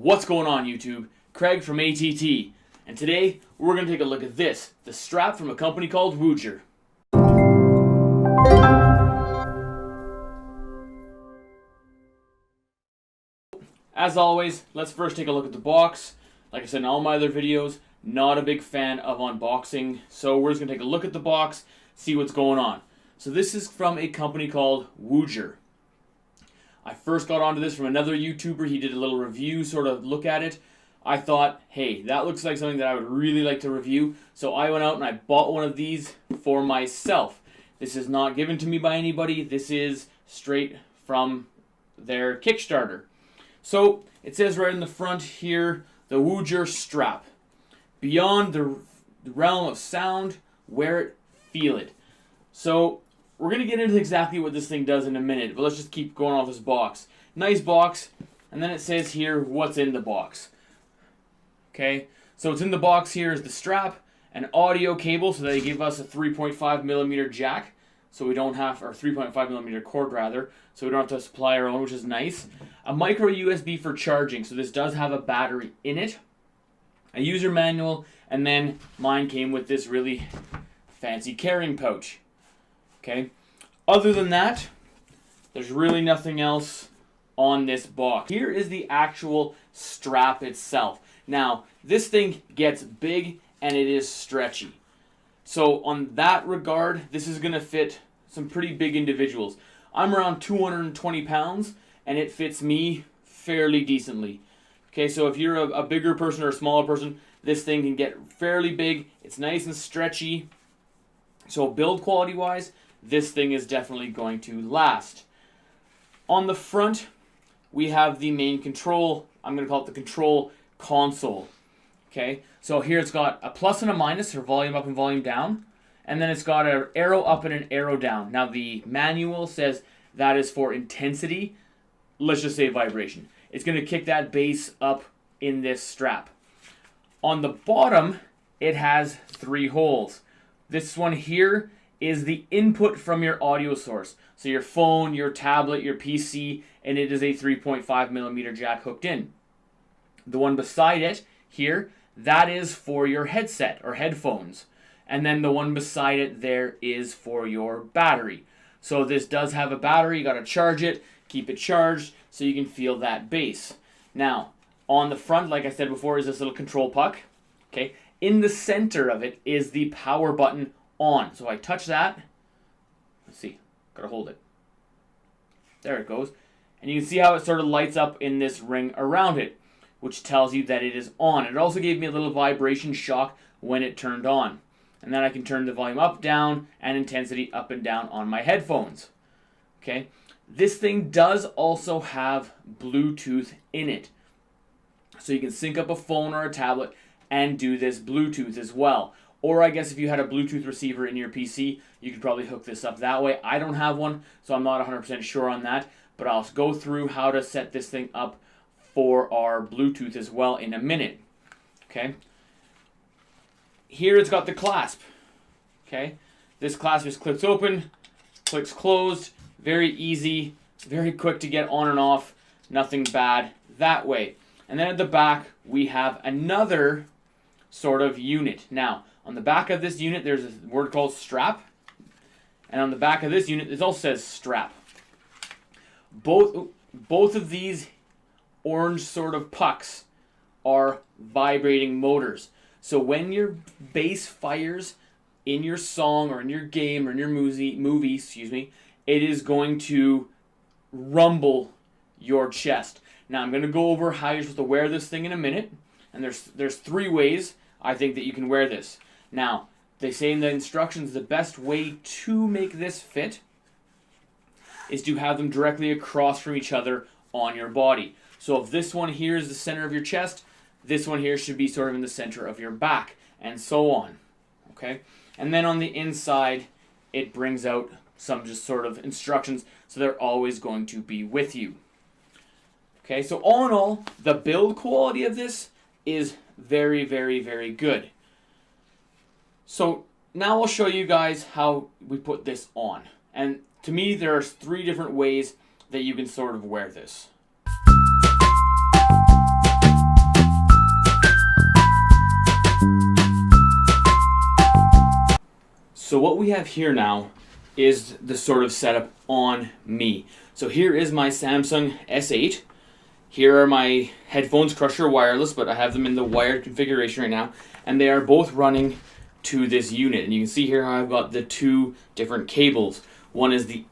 What's going on, YouTube? Craig from ATT, and today we're going to take a look at this, the strap from a company called Woojer. As always, let's first take a look at the box. Like I said in all my other videos, not a big fan of unboxing, so we're just going to take a look at the box, see what's going on. So this is from a company called Woojer. I first got onto this from another YouTuber. He did a little review, sort of look at it. I thought, hey, that looks like something that I would really like to review. So I went out and I bought one of these for myself. This is not given to me by anybody. This is straight from their Kickstarter. So it says right in the front here, the Woojer Strap. Beyond the realm of sound, wear it, feel it. So we're going to get into exactly what this thing does in a minute, but let's just keep going off this box. Nice box, and then it says here what's in the box. Okay, so what's in the box here is the strap, an audio cable, so they give us a 3.5mm jack, so we don't have, or 3.5mm cord rather, so we don't have to supply our own, which is nice. A micro USB for charging, so this does have a battery in it. A user manual, and then mine came with this really fancy carrying pouch. Okay. Other than that, there's really nothing else on this box. Here is the actual strap itself. Now, this thing gets big and it is stretchy. So on that regard, this is going to fit some pretty big individuals. I'm around 220 pounds and it fits me fairly decently. Okay, so if you're a bigger person or a smaller person, this thing can get fairly big. It's nice and stretchy. So build quality wise, this thing is definitely going to last. On the front, we have the main control. I'm going to call it the control console. Okay, so here it's got a plus and a minus for volume up and volume down. And then it's got an arrow up and an arrow down. Now the manual says that is for intensity. Let's just say vibration. It's going to kick that bass up in this strap. On the bottom, it has 3 holes. This one here is the input from your audio source. So your phone, your tablet, your PC, and it is a 3.5mm jack hooked in. The one beside it here, that is for your headset or headphones. And then the one beside it there is for your battery. So this does have a battery, you got to charge it, keep it charged so you can feel that bass. Now, on the front, like I said before, is this little control puck. Okay, in the center of it is the power button on. So I touch that. Let's see. Gotta hold it. There it goes. And you can see how it sort of lights up in this ring around it, which tells you that it is on. It also gave me a little vibration shock when it turned on. And then I can turn the volume up, down, and intensity up and down on my headphones. Okay. This thing does also have Bluetooth in it. So you can sync up a phone or a tablet and do this Bluetooth as well. Or I guess if you had a Bluetooth receiver in your PC, you could probably hook this up that way. I don't have one, so I'm not 100% sure on that. But I'll go through how to set this thing up for our Bluetooth as well in a minute. Okay. Here it's got the clasp. Okay. This clasp just clicks open, clicks closed. Very easy, very quick to get on and off. Nothing bad that way. And then at the back, we have another sort of unit. Now, on the back of this unit, there's a word called strap. And on the back of this unit, it also says strap. Both of these orange sort of pucks are vibrating motors. So when your bass fires in your song or in your game or in your movie, it is going to rumble your chest. Now I'm going to go over how you're supposed to wear this thing in a minute. And there's 3 ways I think that you can wear this. Now, they say in the instructions the best way to make this fit is to have them directly across from each other on your body. So if this one here is the center of your chest, this one here should be sort of in the center of your back, and so on. Okay? And then on the inside, it brings out some just sort of instructions, so they're always going to be with you. Okay, so all in all, the build quality of this is very, very, very good. So now I'll show you guys how we put this on. And to me, there are 3 different ways that you can sort of wear this. have here now is the sort of setup on me. So here is my Samsung S8. Here are my headphones, Crusher wireless, but I have them in the wired configuration right now, and they are both running to this unit. And you can see here how I've got the two different cables. One is the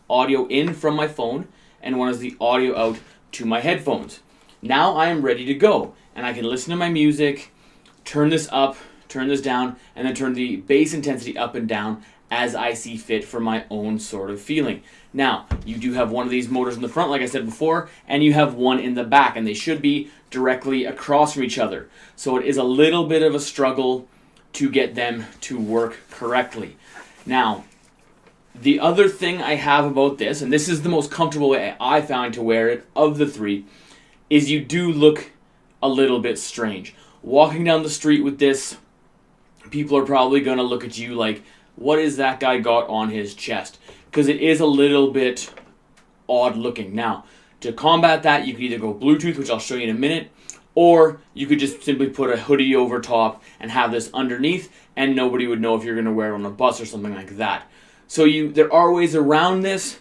audio in from my phone, and one is the audio out to my headphones. Now I am ready to go, and I can listen to my music, turn this up, turn this down, and then turn the bass intensity up and down as I see fit for my own sort of feeling. Now, you do have one of these motors in the front, like I said before, and you have one in the back, and they should be directly across from each other. So it is a little bit of a struggle to get them to work correctly. Now, the other thing I have about this, and this is the most comfortable way I found to wear it of the three, is you do look a little bit strange. Walking down the street with this, people are probably going to look at you like, what is that guy got on his chest? Because it is a little bit odd looking. Now, to combat that, you could either go Bluetooth, which I'll show you in a minute, or you could just simply put a hoodie over top and have this underneath, and nobody would know if you're going to wear it on a bus or something like that. So there are ways around this,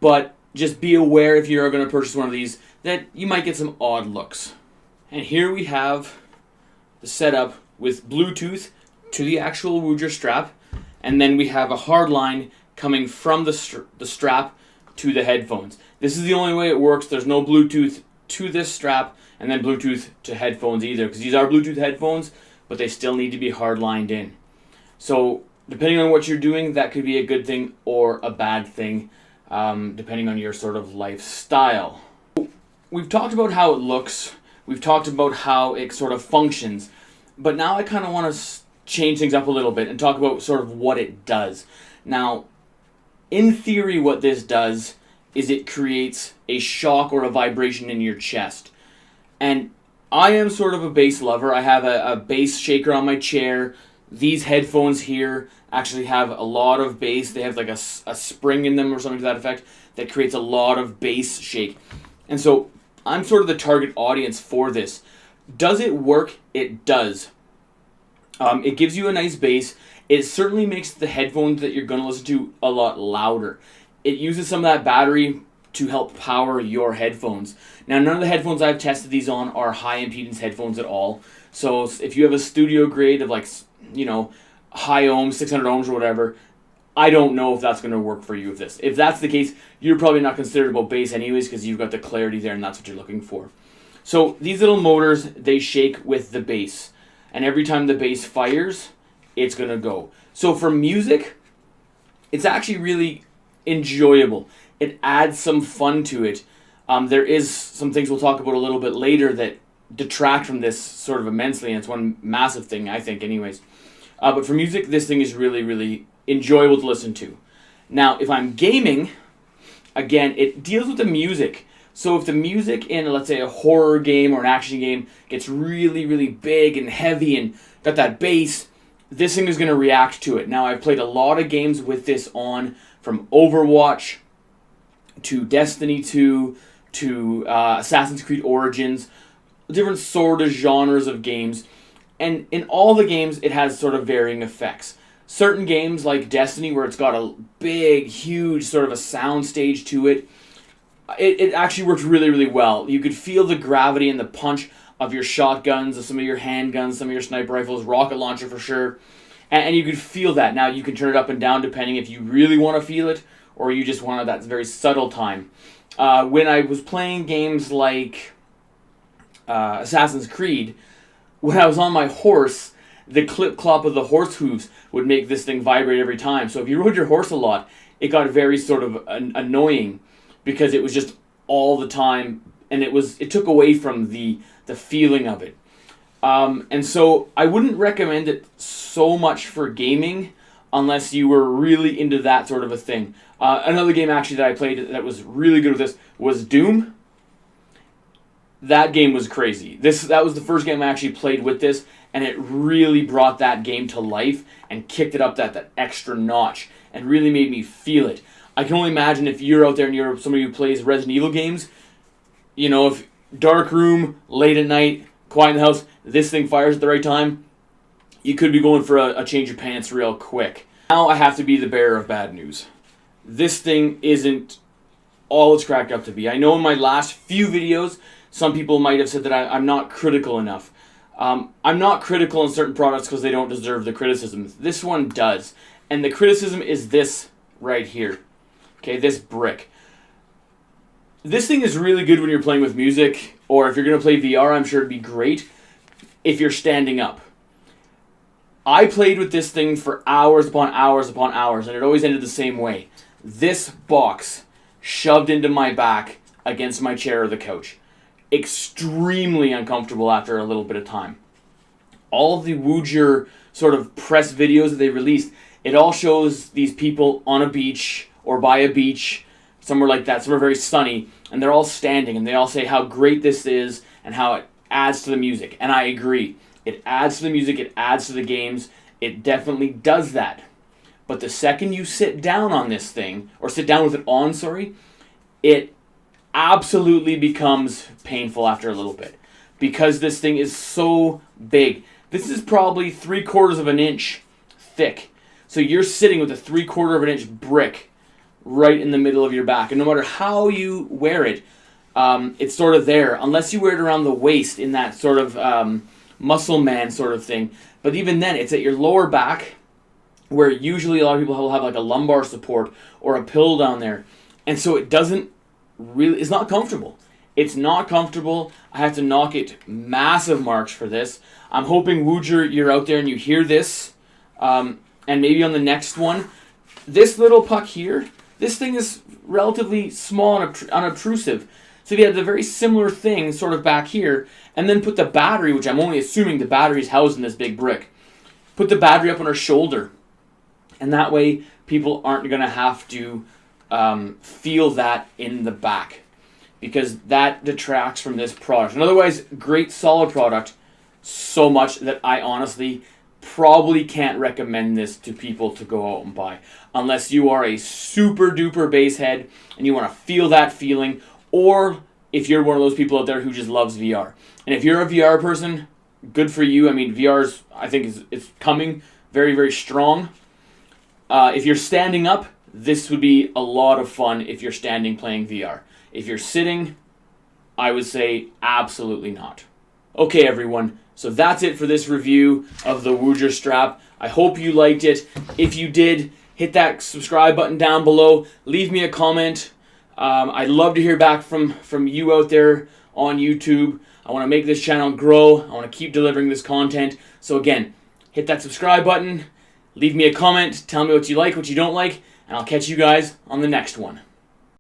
but just be aware if you're going to purchase one of these that you might get some odd looks. And here we have the setup with Bluetooth to the actual Woojer strap, and then we have a hard line coming from the strap to the headphones. This is the only way it works. There's no Bluetooth to this strap and then Bluetooth to headphones either, because these are Bluetooth headphones, but they still need to be hard lined in. So depending on what you're doing, that could be a good thing or a bad thing, depending on your sort of lifestyle. We've talked about how it looks. We've talked about how it sort of functions. But now I kind of want to change things up a little bit and talk about sort of what it does. Now, in theory, what this does is it creates a shock or a vibration in your chest. And I am sort of a bass lover. I have a bass shaker on my chair. These headphones here actually have a lot of bass. They have like a spring in them or something to that effect that creates a lot of bass shake. And so I'm sort of the target audience for this. Does it work? It does. It gives you a nice bass. It certainly makes the headphones that you're going to listen to a lot louder. It uses some of that battery to help power your headphones. Now, none of the headphones I've tested these on are high impedance headphones at all. So if you have a studio grade of like, high ohms, 600 ohms or whatever, I don't know if that's going to work for you with this. If that's the case, you're probably not considered about bass anyways, because you've got the clarity there and that's what you're looking for. So these little motors, they shake with the bass. And every time the bass fires, it's going to go. So for music, it's actually really enjoyable. It adds some fun to it. There is some things we'll talk about a little bit later that detract from this sort of immensely, and it's one massive thing, I think, anyways. But for music, this thing is really, really enjoyable to listen to. Now, if I'm gaming, again, it deals with the music. So if the music in, let's say, a horror game or an action game gets really, really big and heavy and got that bass, this thing is going to react to it. Now, I've played a lot of games with this on, from Overwatch to Destiny 2 to Assassin's Creed Origins, different sort of genres of games. And in all the games, it has sort of varying effects. Certain games, like Destiny, where it's got a big, huge sort of a sound stage to it, it actually works really, really well. You could feel the gravity and the punch of your shotguns, of some of your handguns, some of your sniper rifles, rocket launcher for sure. And you could feel that. Now, you can turn it up and down depending if you really want to feel it or you just want that very subtle time. When I was playing games like Assassin's Creed, when I was on my horse, the clip-clop of the horse hooves would make this thing vibrate every time. So if you rode your horse a lot, it got very sort of annoying because it was just all the time, and it took away from the feeling of it. And so I wouldn't recommend it so much for gaming unless you were really into that sort of a thing. Another game actually that I played that was really good with this was Doom. That game was crazy. That was the first game I actually played with this, and it really brought that game to life and kicked it up that extra notch and really made me feel it. I can only imagine if you're out there and you're somebody who plays Resident Evil games, if dark room, late at night, quiet in the house, this thing fires at the right time, you could be going for a change of pants real quick. Now I have to be the bearer of bad news. This thing isn't all it's cracked up to be. I know in my last few videos, some people might have said that I'm not critical enough. I'm not critical on certain products because they don't deserve the criticism. This one does. And the criticism is this right here. Okay, this brick. This thing is really good when you're playing with music, or if you're going to play VR, I'm sure it'd be great if you're standing up. I played with this thing for hours upon hours upon hours, and it always ended the same way. This box shoved into my back against my chair or the couch. Extremely uncomfortable after a little bit of time. All of the Woojer sort of press videos that they released, it all shows these people on a beach or by a beach, somewhere like that, somewhere very sunny, and they're all standing, and they all say how great this is and how it adds to the music. And I agree. It adds to the music, it adds to the games. It definitely does that. But the second you sit down on this thing, or sit down with it on, it absolutely becomes painful after a little bit. Because this thing is so big. This is probably 3/4 of an inch thick. So you're sitting with a 3/4 of an inch brick right in the middle of your back. And no matter how you wear it, it's sort of there. Unless you wear it around the waist in that sort of muscle man sort of thing. But even then, it's at your lower back, where usually a lot of people will have like a lumbar support or a pill down there. And so it doesn't really, it's not comfortable. It's not comfortable. I have to knock it massive marks for this. I'm hoping, Woojer, you're out there and you hear this. And maybe on the next one. This little puck here, this thing is relatively small and unobtrusive. So if you had the very similar thing sort of back here, and then put the battery, which I'm only assuming the battery is housed in this big brick, put the battery up on her shoulder. And that way people aren't going to have to feel that in the back, because that detracts from this product. And otherwise, great solid product, so much that I honestly probably can't recommend this to people to go out and buy, unless you are a super duper bass head and you want to feel that feeling, or if you're one of those people out there who just loves VR. And if you're a VR person, good for you. I mean, VR's, I think, it's coming very, very strong. If you're standing up, this would be a lot of fun if you're standing playing VR. If you're sitting, I would say absolutely not. Okay, everyone. So that's it for this review of the Woojer Strap. I hope you liked it. If you did, hit that subscribe button down below. Leave me a comment. I'd love to hear back from you out there on YouTube. I want to make this channel grow. I want to keep delivering this content. So again, hit that subscribe button. Leave me a comment. Tell me what you like, what you don't like. And I'll catch you guys on the next one.